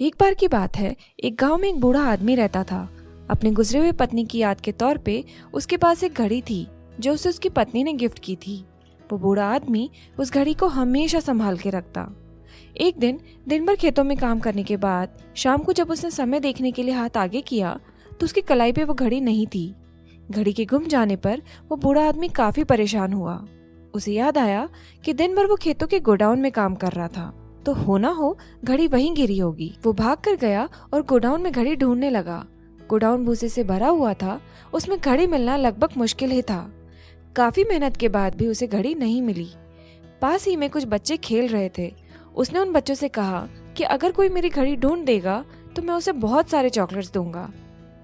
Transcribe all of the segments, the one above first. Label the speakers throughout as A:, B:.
A: एक बार की बात है, एक गांव में एक बूढ़ा आदमी रहता था। अपने गुजरे हुए पत्नी की याद के तौर पे उसके पास एक घड़ी थी जो उसे उसकी पत्नी ने गिफ्ट की थी। वो बूढ़ा आदमी उस घड़ी को हमेशा संभाल के रखता। एक दिन भर खेतों में काम करने के बाद शाम को जब उसने समय देखने के लिए हाथ आगे किया तो उसकी कलाई पे वो घड़ी नहीं थी। घड़ी के गुम जाने पर वो बूढ़ा आदमी काफी परेशान हुआ। उसे याद आया कि दिन भर वो खेतों के गोडाउन में काम कर रहा था, तो हो ना हो घड़ी वहीं गिरी होगी। वो भाग कर गया और गोडाउन में घड़ी ढूंढने लगा। गोडाउन भूसे से भरा हुआ था, उसमें घड़ी मिलना लगभग मुश्किल ही था। काफी मेहनत के बाद भी उसे घड़ी नहीं मिली। पास ही में कुछ बच्चे खेल रहे थे। उसने उन बच्चों से कहा कि अगर कोई मेरी घड़ी ढूंढ देगा तो मैं उसे बहुत सारे चॉकलेट्स दूंगा।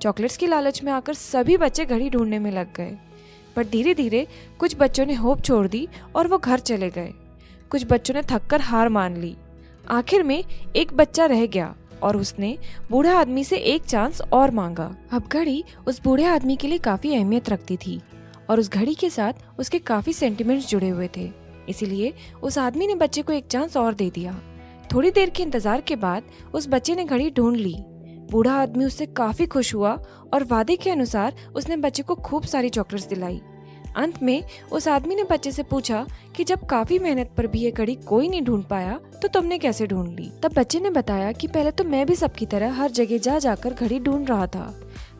A: चॉकलेट्स की लालच में आकर सभी बच्चे घड़ी ढूंढने में लग गए, पर धीरे धीरे कुछ बच्चों ने होप छोड़ दी और वो घर चले गए। कुछ बच्चों ने थककर हार मान ली। आखिर में एक बच्चा रह गया और उसने बूढ़े आदमी से एक चांस और मांगा। अब घड़ी उस बूढ़े आदमी के लिए काफी अहमियत रखती थी और उस घड़ी के साथ उसके काफी सेंटिमेंट्स जुड़े हुए थे। इसीलिए उस आदमी ने बच्चे को एक चांस और दे दिया। थोड़ी देर के इंतजार के बाद उस बच्चे ने घड़ी ढूंढ ली। बूढ़ा आदमी उससे काफी खुश हुआ और वादे के अनुसार उसने बच्चे को खूब सारी चॉकलेट्स दिलाई। अंत में उस आदमी ने बच्चे से पूछा कि जब काफी मेहनत पर भी ये घड़ी कोई नहीं ढूंढ पाया तो तुमने कैसे ढूंढ ली। तब बच्चे ने बताया कि पहले तो मैं भी सबकी तरह हर जगह जा जाकर घड़ी ढूंढ रहा था,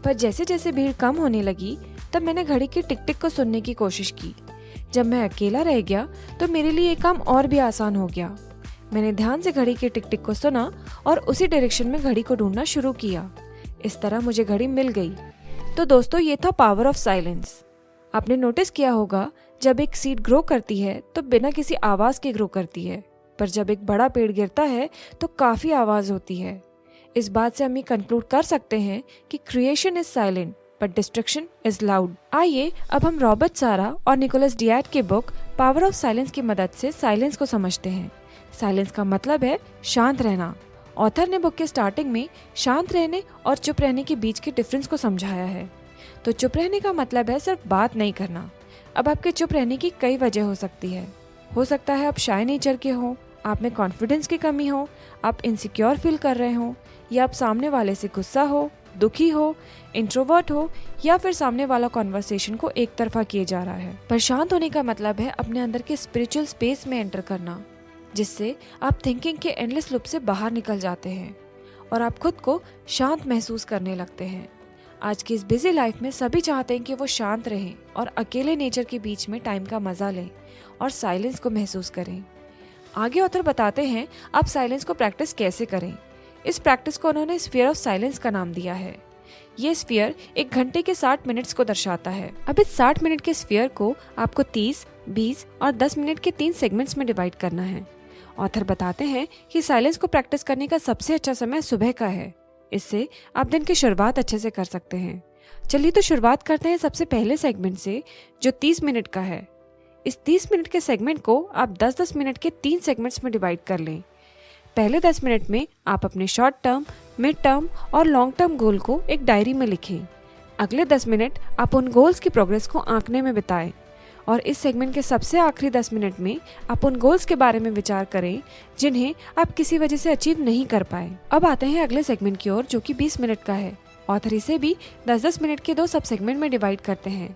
A: पर जैसे जैसे भीड़ कम होने लगी तब मैंने घड़ी की टिक टिक को सुनने की कोशिश की। जब मैं अकेला रह गया तो मेरे लिए ये काम और भी आसान हो गया। मैंने ध्यान से घड़ी की टिक टिक को सुना और उसी डायरेक्शन में घड़ी को ढूंढना शुरू किया। इस तरह मुझे घड़ी मिल गई। तो दोस्तों, ये था पावर ऑफ साइलेंस। आपने नोटिस किया होगा, जब एक सीड ग्रो करती है तो बिना किसी आवाज के ग्रो करती है, पर जब एक बड़ा पेड़ गिरता है तो काफी आवाज होती है। इस बात से हम ये कंक्लूड कर सकते हैं कि creation is silent but destruction is loud. आइए अब हम रॉबर्ट सारा और निकोलस डियाट के बुक पावर ऑफ साइलेंस की मदद से साइलेंस को समझते हैं। साइलेंस का मतलब है शांत रहना। ऑथर ने बुक के स्टार्टिंग में शांत रहने और चुप रहने के बीच के डिफरेंस को समझाया है। तो चुप रहने का मतलब है सिर्फ बात नहीं करना। अब आपके चुप रहने की कई वजह हो सकती है। हो सकता है आप शाय नेचर के हो, आप में कॉन्फिडेंस की कमी हो, आप इनसिक्योर फील कर रहे हो, या आप सामने वाले से गुस्सा हो, दुखी हो, इंट्रोवर्ट हो, या फिर सामने वाला कॉन्वर्सेशन को एक तरफा किए जा रहा है। पर शांत होने का मतलब है अपने अंदर के स्पिरिचुअल स्पेस में एंटर करना, जिससे आप थिंकिंग के एंडलेस लूप से बाहर निकल जाते हैं और आप खुद को शांत महसूस करने लगते हैं। आज की इस बिजी लाइफ में सभी चाहते हैं कि वो शांत रहें और अकेले नेचर के बीच में टाइम का मजा लें और साइलेंस को महसूस करें। आगे ऑथर बताते हैं आप साइलेंस को प्रैक्टिस कैसे करें। इस प्रैक्टिस को उन्होंने स्फीयर ऑफ साइलेंस का नाम दिया है। ये स्फीयर एक घंटे के 60 मिनट्स को दर्शाता है। अब इस 60 मिनट के स्फीयर को आपको 30, 20 और 10 मिनट के 3 सेगमेंट्स में डिवाइड करना है। ऑथर बताते हैं कि साइलेंस को प्रैक्टिस करने का सबसे अच्छा समय सुबह का है। इससे आप दिन की शुरुआत अच्छे से कर सकते हैं। चलिए तो शुरुआत करते हैं सबसे पहले सेगमेंट से, जो 30 मिनट का है। इस 30 मिनट के सेगमेंट को आप 10-10 मिनट के 3 सेगमेंट्स में डिवाइड कर लें। पहले 10 मिनट में आप अपने शॉर्ट टर्म, मिड टर्म और लॉन्ग टर्म गोल को एक डायरी में लिखें। अगले 10 मिनट आप उन गोल्स की प्रोग्रेस को आंकने में बिताएं और इस सेगमेंट के सबसे आखिरी 10 मिनट में आप उन गोल्स के बारे में विचार करें जिन्हें आप किसी वजह से अचीव नहीं कर पाए। अब आते हैं अगले सेगमेंट की ओर, जो कि 20 मिनट का है। ऑथर इसे भी 10-10 मिनट के 2 सब सेगमेंट में डिवाइड करते हैं।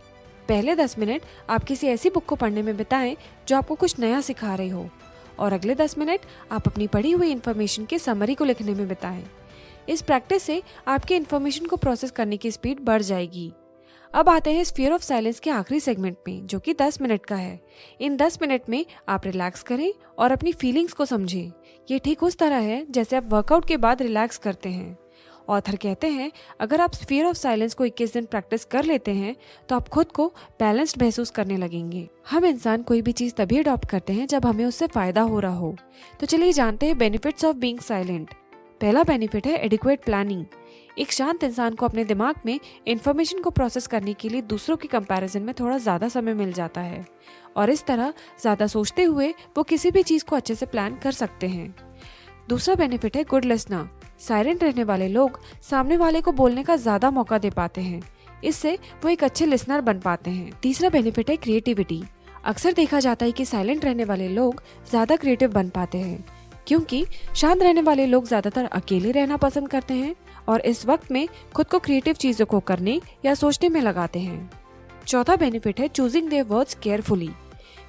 A: पहले 10 मिनट आप किसी ऐसी बुक को पढ़ने में बिताएं जो आपको कुछ नया सिखा रही हो, और अगले 10 मिनट आप अपनी पढ़ी हुई इन्फॉर्मेशन की समरी को लिखने में बिताएं। इस प्रैक्टिस से आपके इन्फॉर्मेशन को प्रोसेस करने की स्पीड बढ़ जाएगी। अब आते हैं स्फीयर ऑफ साइलेंस के आखिरी सेगमेंट में, जो कि 10 मिनट का है। इन 10 मिनट में आप रिलैक्स करें और अपनी फीलिंग्स को समझें। ये ठीक उस तरह है जैसे आप वर्कआउट के बाद रिलैक्स करते हैं। ऑथर कहते हैं अगर आप स्फीयर ऑफ साइलेंस को 21 दिन प्रैक्टिस कर लेते हैं तो आप खुद को बैलेंस्ड महसूस करने लगेंगे। हम इंसान कोई भी चीज तभी अडॉप्ट करते हैं जब हमें उससे फायदा हो रहा हो। तो चलिए जानते हैं बेनिफिट्स ऑफ बीइंग साइलेंट। पहला बेनिफिट है एडिक्वेट प्लानिंग। एक शांत इंसान को अपने दिमाग में इंफॉर्मेशन को प्रोसेस करने के लिए दूसरों के कंपैरिजन में थोड़ा ज्यादा समय मिल जाता है और इस तरह ज्यादा सोचते हुए वो किसी भी चीज को अच्छे से प्लान कर सकते हैं। दूसरा बेनिफिट है गुड लिसनर। साइलेंट रहने वाले लोग सामने वाले को बोलने का ज्यादा मौका दे पाते हैं, इससे वो एक अच्छे लिसनर बन पाते हैं। तीसरा बेनिफिट है क्रिएटिविटी। अक्सर देखा जाता है कि साइलेंट रहने वाले लोग ज्यादा क्रिएटिव बन पाते हैं। क्योंकि शांत रहने वाले लोग ज्यादातर अकेले रहना पसंद करते हैं और इस वक्त में खुद को क्रिएटिव चीजों को करने या सोचने में लगाते हैं। चौथा बेनिफिट है चूजिंग देयर वर्ड्स केयरफुली।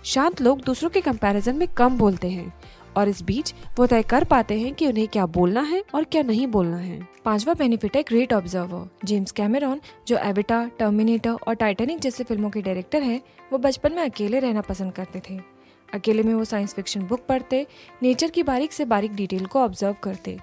A: शांत लोग दूसरों के कंपैरिजन में कम बोलते हैं और इस बीच वो तय कर पाते हैं कि उन्हें क्या बोलना है और क्या नहीं बोलना है। पांचवा बेनिफिट है ग्रेट ऑब्जर्वर। जेम्स कैमेरॉन, जो एविटार, टर्मिनेटर और टाइटैनिक जैसे फिल्मों के डायरेक्टर हैं, वो बचपन में अकेले रहना पसंद करते थे। अकेले में वो साइंस फिक्शन बुक पढ़ते, नेचर की बारीक से बारीक डिटेल को ऑब्जर्व करते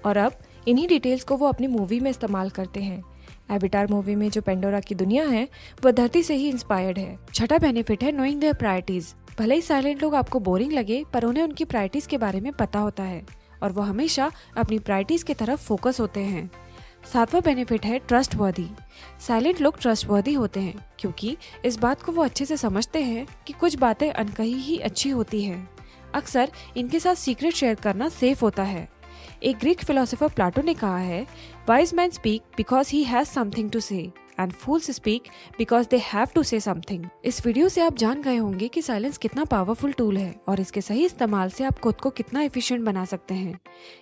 A: और अब इन्हीं डिटेल्स को वो अपनी मूवी में इस्तेमाल करते हैं। एविटार मूवी में जो पेंडोरा की दुनिया है वो धरती से ही इंस्पायर्ड है। छठा बेनिफिट है नोइंग देयर प्रायोरिटीज। भले ही साइलेंट लोग आपको बोरिंग लगे, पर उन्हें उनकी प्रायोरिटीज के बारे में पता होता है और वो हमेशा अपनी प्रायोरिटीज की तरफ फोकस होते हैं। सातवां बेनिफिट है ट्रस्टवर्दी। साइलेंट लोग ट्रस्टवर्दी होते हैं क्योंकि इस बात को वो अच्छे से समझते हैं कि कुछ बातें अनकही ही अच्छी होती हैं। अक्सर इनके साथ सीक्रेट शेयर करना सेफ होता है। एक ग्रीक फिलोसोफर प्लाटो ने कहा है, wise man speak because he has something to say and fools speak because they have to say something. इस वीडियो से आप जान गए होंगे कि साइलेंस कितना पावरफुल टूल है और इसके सही इस्तेमाल से आप खुद को कितना एफिशिएंट बना सकते हैं।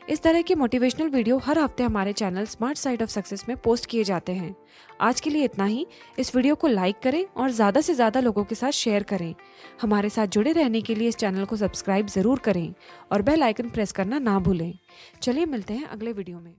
A: इस तरह के मोटिवेशनल वीडियो हर हफ्ते हमारे channel smart side of success में पोस्ट किए जाते हैं। आज के लिए इतना ही। इस वीडियो को लाइक करें और ज्यादा से ज्यादा लोगों के साथ शेयर करें। हमारे साथ जुड़े रहने के लिए इस चैनल को सब्सक्राइब जरूर करें और बेल आइकन प्रेस करना ना भूलें। चलिए मिलते हैं अगले वीडियो में।